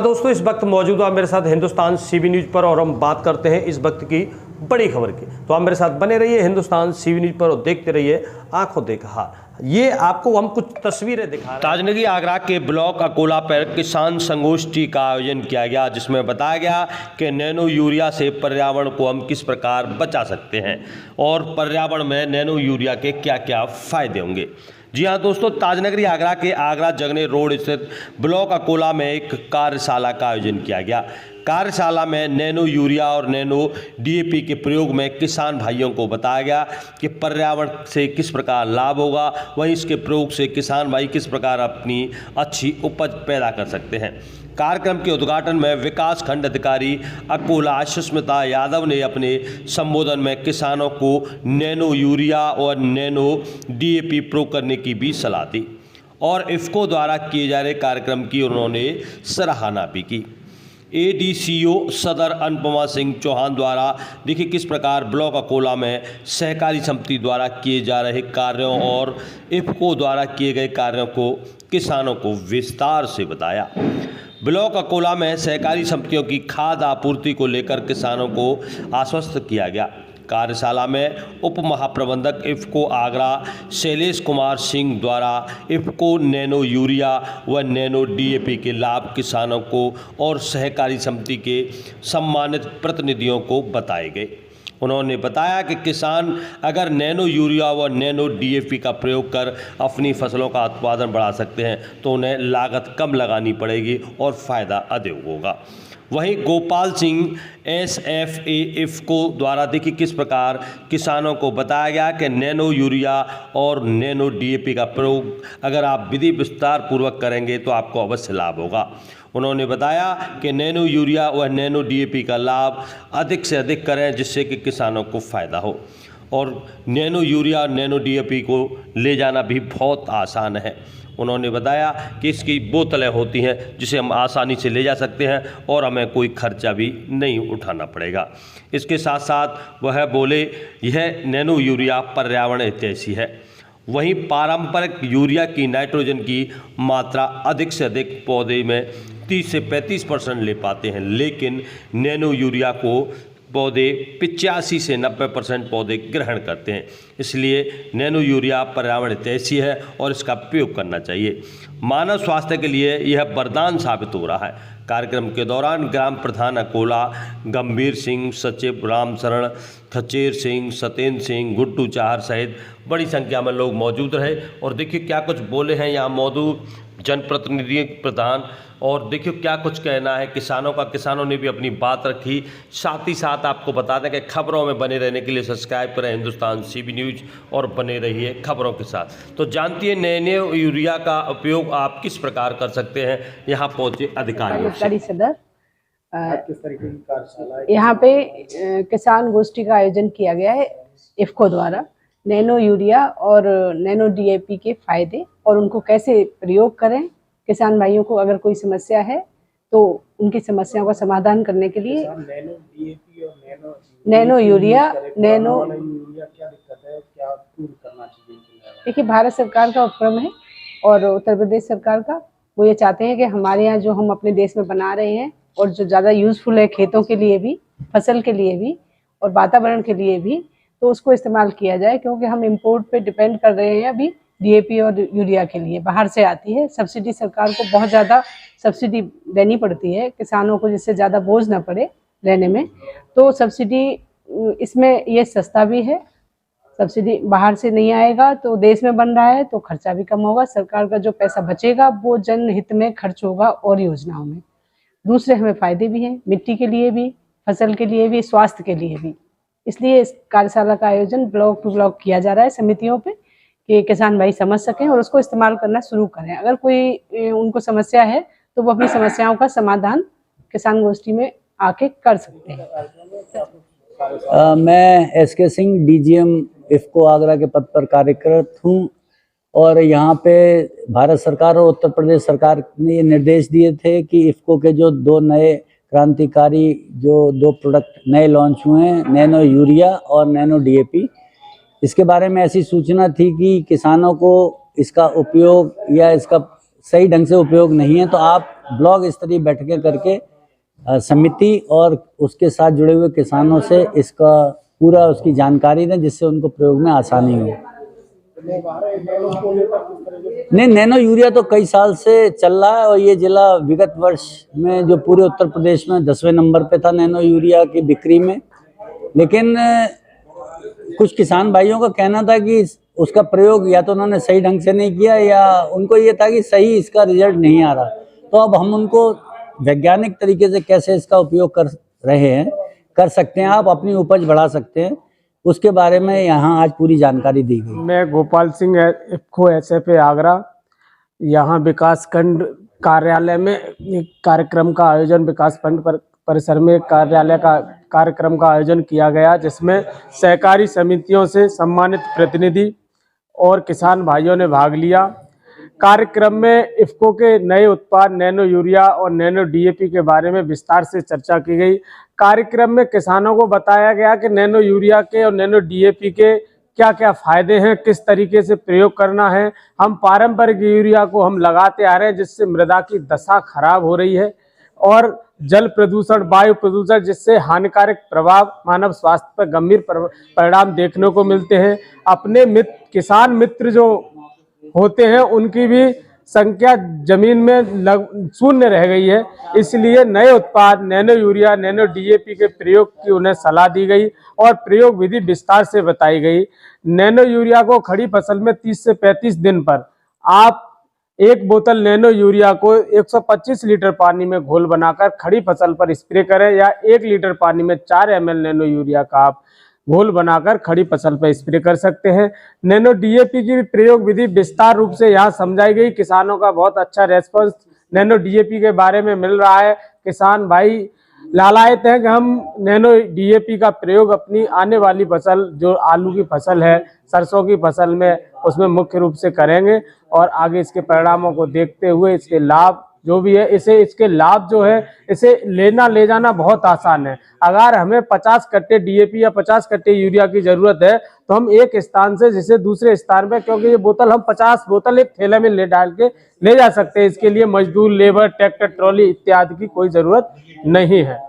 दोस्तों, इस वक्त मौजूद आप मेरे साथ हिंदुस्तान सीबी न्यूज़ पर और हम बात करते हैं इस वक्त की बड़ी खबर की। तो आप मेरे साथ बने रहिए हिंदुस्तान सीबी न्यूज़ पर और देखते रहिए आंखों देखा हाल। ये आपको हम कुछ तस्वीरें दिखा रहे हैं। ताजनगरी आगरा के ब्लॉक अकोला पर किसान संगोष्ठी का आयोजन किया गया, जिसमें बताया गया कि नैनो यूरिया से पर्यावरण को हम किस प्रकार बचा सकते हैं और पर्यावरण में नैनो यूरिया के क्या क्या फायदे होंगे। जी हाँ दोस्तों, ताजनगरी आगरा के आगरा जगने रोड स्थित ब्लॉक अकोला में एक कार्यशाला का आयोजन किया गया। कार्यशाला में नैनो यूरिया और नैनो डीएपी के प्रयोग में किसान भाइयों को बताया गया कि पर्यावरण से किस प्रकार लाभ होगा, वहीं इसके प्रयोग से किसान भाई किस प्रकार अपनी अच्छी उपज पैदा कर सकते हैं। कार्यक्रम के उद्घाटन में विकास खंड अधिकारी अकोला सुष्मिता यादव ने अपने संबोधन में किसानों को नैनो यूरिया और नैनो डीएपी प्रयोग करने की भी सलाह दी और इफ्को द्वारा किए जा रहे कार्यक्रम की उन्होंने सराहना भी की। एडीसीओ सदर अनुपमा सिंह चौहान द्वारा देखिए किस प्रकार ब्लॉक अकोला में सहकारी समिति द्वारा किए जा रहे कार्यों और इफ्को द्वारा किए गए कार्यों को किसानों को विस्तार से बताया। ब्लॉक अकोला में सहकारी समितियों की खाद आपूर्ति को लेकर किसानों को आश्वस्त किया गया। कार्यशाला में उप महाप्रबंधक इफ्को आगरा शैलेश कुमार सिंह द्वारा इफ्को नैनो यूरिया व नैनो डीएपी के लाभ किसानों को और सहकारी समिति के सम्मानित प्रतिनिधियों को बताए गए। उन्होंने बताया कि किसान अगर नैनो यूरिया व नैनो डीएपी का प्रयोग कर अपनी फसलों का उत्पादन बढ़ा सकते हैं तो उन्हें लागत कम लगानी पड़ेगी और फ़ायदा अधिक होगा। वहीं गोपाल सिंह एसएफए इफ्को द्वारा देखिए किस प्रकार किसानों को बताया गया कि नैनो यूरिया और नैनो डीएपी का प्रयोग अगर आप विधि विस्तार पूर्वक करेंगे तो आपको अवश्य लाभ होगा। उन्होंने बताया कि नैनो यूरिया व नैनो डीएपी का लाभ अधिक से अधिक करें जिससे कि किसानों को फ़ायदा हो और नैनो यूरिया नैनो डीएपी को ले जाना भी बहुत आसान है। उन्होंने बताया कि इसकी बोतलें होती हैं जिसे हम आसानी से ले जा सकते हैं और हमें कोई खर्चा भी नहीं उठाना पड़ेगा। इसके साथ साथ वह बोले यह नैनो यूरिया पर्यावरण हितैषी है। वहीं पारंपरिक यूरिया की नाइट्रोजन की मात्रा अधिक से अधिक पौधे में 30 से 35% ले पाते हैं, लेकिन नैनो यूरिया को पौधे 85 से 90% पौधे ग्रहण करते हैं। इसलिए नैनो यूरिया पर्यावरण हितैषी है और इसका प्रयोग करना चाहिए। मानव स्वास्थ्य के लिए यह वरदान साबित हो रहा है। कार्यक्रम के दौरान ग्राम प्रधान अकोला गंभीर सिंह, सचिव रामशरण, खचेर सिंह, सतेंद्र सिंह, गुड्डू चाहर सहित बड़ी संख्या में लोग मौजूद रहे और देखिए क्या कुछ बोले हैं यहाँ मौजूद जनप्रतिनिधि प्रधान और देखिए क्या कुछ कहना है किसानों का। किसानों ने भी अपनी बात रखी। साथ ही साथ आपको बता दें कि खबरों में बने रहने के लिए सब्सक्राइब करें हिंदुस्तान सीबी न्यूज़ और बने रहिए खबरों के साथ। तो जानती है नैनो यूरिया का उपयोग आप किस प्रकार कर सकते हैं, यहाँ पहुँचे अधिकारी सदर किस तरीके की कार्यशाला यहाँ पे किसान गोष्ठी का आयोजन किया गया है इफ्को द्वारा। नैनो यूरिया और नैनो डीएपी के फायदे और उनको कैसे प्रयोग करें, किसान भाइयों को अगर कोई समस्या है तो उनकी समस्याओं का समाधान करने के लिए नैनो डीएपी और नैनो यूरिया क्या दिक्कत है, क्या करना चाहिए? देखिए, भारत सरकार का उपक्रम है और उत्तर प्रदेश सरकार का। वो ये चाहते हैं कि हमारे यहाँ जो हम अपने देश में बना रहे हैं और जो ज़्यादा यूज़फुल है खेतों के लिए भी, फसल के लिए भी और वातावरण के लिए भी, तो उसको इस्तेमाल किया जाए, क्योंकि हम इंपोर्ट पे डिपेंड कर रहे हैं अभी डीएपी और यूरिया के लिए। बाहर से आती है सब्सिडी, सरकार को बहुत ज़्यादा सब्सिडी देनी पड़ती है किसानों को, जिससे ज़्यादा बोझ ना पड़े लेने में। तो सब्सिडी इसमें ये सस्ता भी है, सब्सिडी बाहर से नहीं आएगा तो देश में बन रहा है तो खर्चा भी कम होगा। सरकार का जो पैसा बचेगा वो जनहित में खर्च होगा और योजनाओं में। दूसरे हमें फ़ायदे भी हैं, मिट्टी के लिए भी, फसल के लिए भी, स्वास्थ्य के लिए भी। इसलिए इस कार्यशाला का आयोजन ब्लॉक टू ब्लॉक किया जा रहा है समितियों पे कि किसान भाई समझ सकें और उसको इस्तेमाल करना शुरू करें। अगर कोई उनको समस्या है तो वो अपनी समस्याओं का समाधान किसान गोष्ठी में आके कर सकते हैं। मैं एसके सिंह, डीजीएम इफ्को आगरा के पद पर कार्यरत हूँ और यहाँ पे भारत सरकार और उत्तर प्रदेश सरकार ने ये निर्देश दिए थे कि इफ्को के जो दो नए क्रांतिकारी जो दो प्रोडक्ट नए लॉन्च हुए हैं, नैनो यूरिया और नैनो डीएपी, इसके बारे में ऐसी सूचना थी कि किसानों को इसका उपयोग या इसका सही ढंग से उपयोग नहीं है, तो आप ब्लॉक स्तरीय बैठकें करके समिति और उसके साथ जुड़े हुए किसानों से इसका पूरा उसकी जानकारी दें, जिससे उनको प्रयोग में आसानी हो। नहीं, नैनो यूरिया तो कई साल से चल रहा है और ये जिला विगत वर्ष में जो पूरे उत्तर प्रदेश में 10वें नंबर पे था नैनो यूरिया की बिक्री में। लेकिन कुछ किसान भाइयों का कहना था कि उसका प्रयोग या तो उन्होंने सही ढंग से नहीं किया या उनको ये था कि सही इसका रिजल्ट नहीं आ रहा। तो अब हम उनको वैज्ञानिक तरीके से कैसे इसका उपयोग कर सकते हैं, आप अपनी उपज बढ़ा सकते हैं, उसके बारे में यहाँ आज पूरी जानकारी दी गई। मैं गोपाल सिंह, इफ्को SFA आगरा। यहाँ विकास खंड कार्यालय में एक कार्यक्रम का आयोजन, विकास खंड परिसर में कार्यालय का कार्यक्रम का आयोजन किया गया, जिसमें सहकारी समितियों से सम्मानित प्रतिनिधि और किसान भाइयों ने भाग लिया। कार्यक्रम में इफ्को के नए उत्पाद नैनो यूरिया और नैनो DAP के बारे में विस्तार से चर्चा की गई। कार्यक्रम में किसानों को बताया गया कि नैनो यूरिया के और नैनो DAP के क्या क्या फायदे हैं, किस तरीके से प्रयोग करना है। हम पारंपरिक यूरिया को हम लगाते आ रहे हैं, जिससे मृदा की दशा खराब हो रही है और जल प्रदूषण, वायु प्रदूषण, जिससे हानिकारक प्रभाव मानव स्वास्थ्य पर गंभीर परिणाम देखने को मिलते हैं। अपने किसान मित्र जो होते हैं उनकी भी संख्या जमीन में शून्य रह गई है। इसलिए नए उत्पाद नैनो यूरिया, नैनो DAP के प्रयोग की उन्हें सलाह दी गई और प्रयोग विधि विस्तार से बताई गई। नैनो यूरिया को खड़ी फसल में 30 से 35 दिन पर आप एक बोतल नैनो यूरिया को 125 लीटर पानी में घोल बनाकर खड़ी फसल पर स्प्रे करें, या 1 लीटर पानी में 4 ml नैनो यूरिया का आप घोल बनाकर खड़ी फसल पर स्प्रे कर सकते हैं। नैनो DAP की प्रयोग विधि विस्तार रूप से यहाँ समझाई गई। किसानों का बहुत अच्छा रेस्पॉन्स नैनो DAP के बारे में मिल रहा है। किसान भाई लालायित हैं कि हम नैनो DAP का प्रयोग अपनी आने वाली फसल, जो आलू की फसल है, सरसों की फसल में, उसमें मुख्य रूप से करेंगे और आगे इसके परिणामों को देखते हुए इसके लाभ जो भी है, इसके लाभ जो है, इसे ले जाना बहुत आसान है। अगर हमें 50 कट्टे DAP या 50 कट्टे यूरिया की जरूरत है, तो हम एक स्थान से जिसे दूसरे स्थान पे, क्योंकि ये बोतल हम 50 बोतल एक थैले में डाल के ले जा सकते हैं। इसके लिए मजदूर, लेबर, ट्रैक्टर, ट्रॉली इत्यादि की कोई जरूरत नहीं है।